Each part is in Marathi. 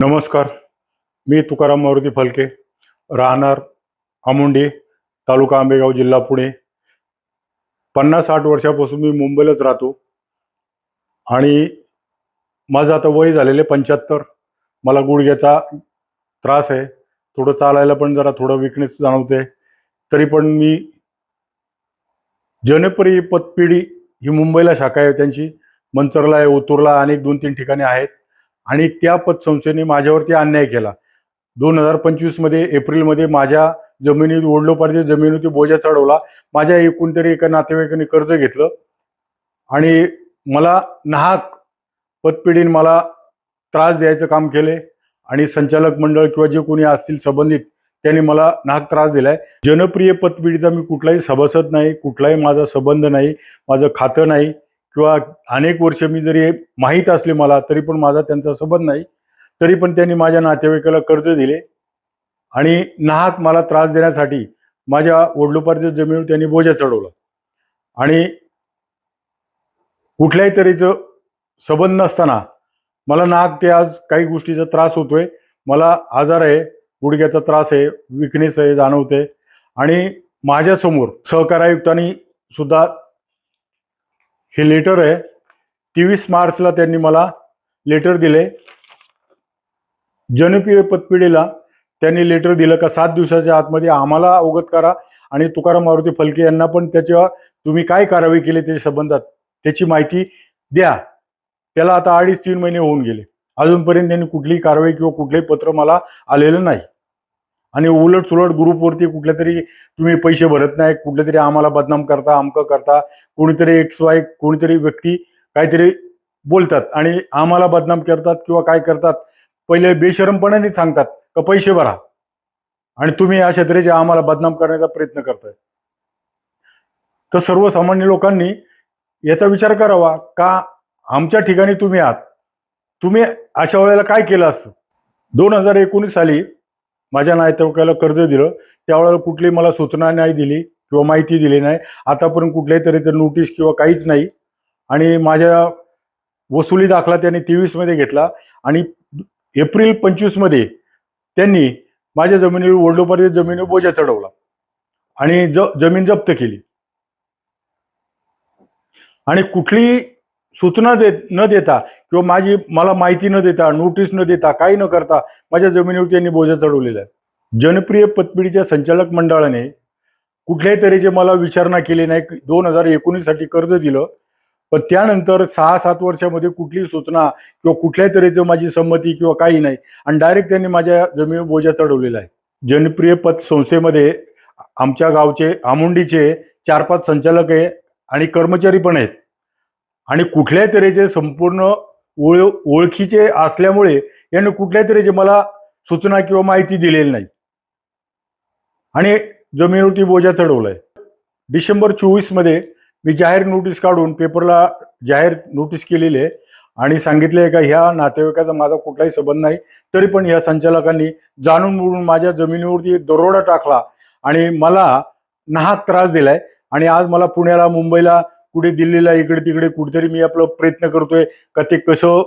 नमस्कार. मी तुकाराम मारुती फलके, राहणार आमुंडी, तालुका आंबेगाव, जिल्हा पुणे. 50-60 वर्षापासून मी मुंबईलाच राहतो आणि माझं आता वय झालेले 75. मला गुडघ्याचा त्रास आहे. थोडं चालायला पण जरा थोडं विकनेस जाणवते. तरी पण मी जनप्रिय पतपिढी ही मुंबईला शाखा आहे त्यांची, मंचरला आहे, ओतूरला अनेक 2-3 ठिकाणी आहेत. आणि त्या पतसंस्थेने माझ्यावरती अन्याय केला. 2025 मध्ये एप्रिलमध्ये माझ्या जमिनीत ओढलोपार्जित जमिनीवरती बोजा चढवला. माझ्या एकूणतरी एका नातेवाईकाने कर्ज घेतलं आणि मला नाहक पतपिढीने मला त्रास द्यायचं काम केले आणि संचालक मंडळ किंवा जे कोणी असतील संबंधित त्यांनी मला नाहक त्रास दिलाय. जनप्रिय पतपिढीचा मी कुठलाही सभासद नाही, कुठलाही माझा संबंध नाही, माझं खातं नाही किंवा अनेक वर्ष मी जरी माहीत असले मला तरी पण माझा त्यांचा संबंध नाही. तरी पण त्यांनी माझ्या नातेवाईकाला कर्ज दिले आणि नाहक मला त्रास देण्यासाठी माझ्या ओढलोपार्जित जमिनीवर त्यांनी बोजा चढवला आणि कुठल्याही तऱ्हेचं संबंध नसताना मला नाहक ते आज काही गोष्टीचा त्रास होतोय. मला आजार आहे, गुडघ्याचा त्रास आहे, विकनेस आहे जाणवते आणि माझ्यासमोर सहकार आयुक्तांनी सुद्धा हे लेटर आहे. 23 मार्चला त्यांनी मला लेटर दिले. जनप्रिय पतपिढीला त्यांनी लेटर दिलं का 7 दिवसाच्या आतमध्ये आम्हाला अवगत करा आणि तुकाराम मारुती फलके यांना पण त्याच्या तुम्ही काय कारवाई केली त्याच्या संबंधात त्याची माहिती द्या. त्याला आता 2.5-3 महिने होऊन गेले. अजूनपर्यंत त्यांनी कुठलीही कारवाई किंवा कुठलंही पत्र मला आलेलं नाही. आणि उलट सुलट ग्रुपवरती कुठल्या तरी तुम्ही पैसे भरत नाही, कुठल्या तरी आम्हाला बदनाम करता, अमकं करता, कोणीतरी XY कोणीतरी व्यक्ती काहीतरी बोलतात आणि आम्हाला बदनाम करतात किंवा काय करतात. पहिले बेशरमपणाने सांगतात का पैसे भरा आणि तुम्ही अशा तऱ्हेचे आम्हाला बदनाम करण्याचा प्रयत्न करताय. तर सर्वसामान्य लोकांनी याचा विचार करावा का आमच्या ठिकाणी तुम्ही आहात, तुम्ही अशा वेळेला काय केलं असतं. 2019 साली माझ्या नातेवाईकाला कर्ज दिलं, त्यावेळेला कुठली मला सूचना नाही दिली किंवा माहिती दिली नाही. आतापर्यंत कुठल्याही तऱ्हेचं नोटीस किंवा काहीच नाही. आणि माझ्या वसुली दाखला त्यांनी 23 मध्ये घेतला आणि एप्रिल 25 मध्ये त्यांनी माझ्या जमिनीवर ओढलोपार्जित जमिनीवर बोजा चढवला आणि जमीन जप्त केली आणि कुठली सूचना न देता किंवा मला माहिती न देता, नोटीस न देता, काही न करता माझ्या जमिनीवर त्यांनी बोजा चढवलेला आहे. जनप्रिय पतपिढीच्या संचालक मंडळाने कुठल्याही तऱ्हेचे मला विचारणा केली नाही. 2019 साठी कर्ज दिलं, पण त्यानंतर 6-7 वर्षामध्ये कुठलीही सूचना किंवा कुठल्याही तऱ्हेचं माझी संमती किंवा काही नाही आणि डायरेक्ट त्यांनी माझ्या जमिनीवर बोजा चढवलेला आहे. जनप्रिय पत संस्थेमध्ये आमच्या गावचे आमुंडीचे 4-5 संचालक आहे आणि कर्मचारी पण आहेत आणि कुठल्याही तऱ्हेचे संपूर्ण ओळखीचे असल्यामुळे यांनी कुठल्याही तऱ्हेचे मला सूचना किंवा माहिती दिलेली नाही आणि जमिनीवरती बोजा चढवलाय. डिसेंबर 24 मध्ये मी जाहीर नोटीस काढून पेपरला जाहीर नोटीस केलेली आहे आणि सांगितले का ह्या नातेवाईकाचा माझा कुठलाही संबंध नाही. तरी पण ह्या संचालकांनी जाणून बुजून माझ्या जमिनीवरती दरोडा टाकला आणि मला नाहक त्रास दिलाय आणि आज मला पुण्याला, मुंबईला, कुठे दिल्लीला, इकडे तिकडे कुठेतरी मी आपलं प्रयत्न करतोय का ते कसं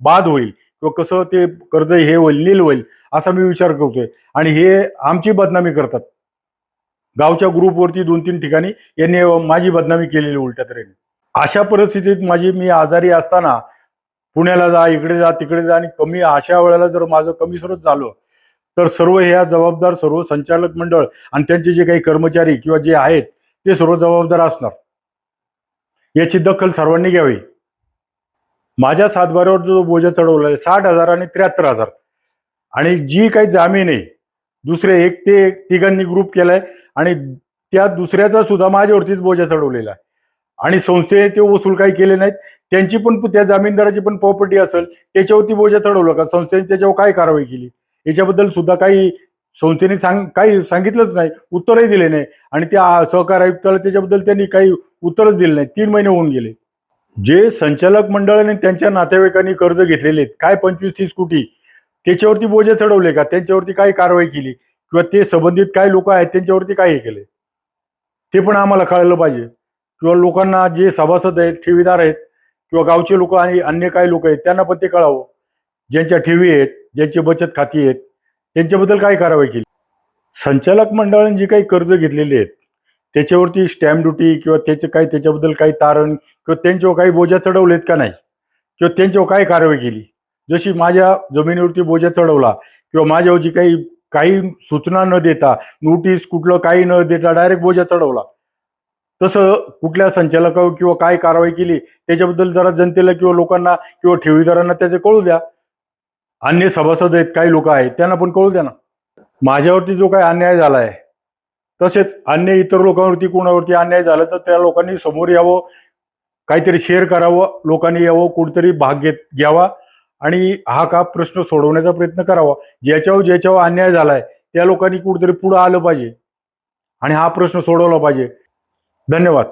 बाद होईल किंवा कसं ते कर्ज हे होईल, नील होईल असा मी विचार करतोय आणि हे आमची बदनामी करतात. गावच्या ग्रुपवरती 2-3 ठिकाणी यांनी माझी बदनामी केलेली उलट्या तऱ्हेने. अशा परिस्थितीत मी आजारी असताना पुण्याला जा, इकडे जा, तिकडे जा आणि कमी अशा वेळेला जर माझं कमी सरत झालं तर सर्व ह्या जबाबदार सर्व संचालक मंडळ आणि त्यांचे जे काही कर्मचारी किंवा जे आहेत ते सर्व जबाबदार असणार. याची दखल सर्वांनी घ्यावी. माझ्या सातबाऱ्यावर जो बोजा चढवला आहे 60,000 आणि 73,000 आणि जी काही जामीन आहे दुसरे 1 ते 3 ग्रुप केलाय आणि त्या दुसऱ्याचा सुद्धा माझ्यावरतीच बोजा चढवलेला आहे आणि संस्थेने ते वसूल काही केले नाहीत. त्यांची पण त्या जामीनदाराची पण प्रॉपर्टी असेल त्याच्यावरती बोजा चढवलं का संस्थेने त्याच्यावर काय कारवाई केली याच्याबद्दल सुद्धा काही संस्थेने काही सांगितलंच नाही, उत्तरही दिले नाही आणि त्या सहकार आयुक्ताला त्याच्याबद्दल त्यांनी काही उत्तरच दिलं नाही. 3 महिने होऊन गेले. जे संचालक मंडळाने त्यांच्या नातेवाईकांनी कर्ज घेतलेले आहेत काय 25-30 कोटी त्याच्यावरती बोजा चढवले का, त्यांच्यावरती काय कारवाई केली किंवा ते संबंधित काय लोक आहेत त्यांच्यावरती काय हे केले ते पण आम्हाला कळलं पाहिजे. किंवा लोकांना जे सभासद आहेत, ठेवीदार आहेत किंवा गावचे लोक आणि अन्य काही लोक आहेत त्यांना पण ते कळावं. ज्यांच्या ठेवी आहेत, ज्यांची बचत खाती आहेत त्यांच्याबद्दल काय कारवाई केली? संचालक मंडळाने जी काही कर्ज घेतलेली आहेत त्याच्यावरती स्टॅम्प ड्युटी किंवा त्याचे काही त्याच्याबद्दल काही तारण किंवा त्यांच्यावर काही बोजा चढवलेत का नाही, किंवा त्यांच्यावर काय कारवाई केली? जशी माझ्या जमिनीवरती बोजा चढवला किंवा माझ्यावर जी काही सूचना न देता, नोटीस कुठलं काही न देता डायरेक्ट बोजा चढवला, तसं कुठल्या संचालकावर किंवा काय कारवाई केली त्याच्याबद्दल जरा जनतेला किंवा लोकांना किंवा ठेवीदारांना त्याचे कळू द्या. अन्य सभासद आहेत, काही लोक आहेत, त्यांना पण कळू द्या ना. माझ्यावरती जो काही अन्याय झाला आहे तसेच अन्य इतर लोकांवरती कोणावरती अन्याय झाला तर त्या लोकांनी समोर यावं, काहीतरी शेअर करावं, लोकांनी यावं, कुठेतरी भाग घ्यावा आणि हा प्रश्न सोडवण्याचा प्रयत्न करावा. ज्याच्यावर अन्याय झालाय त्या लोकांनी कुठेतरी पुढे आलं पाहिजे आणि हा प्रश्न सोडवला पाहिजे. धन्यवाद.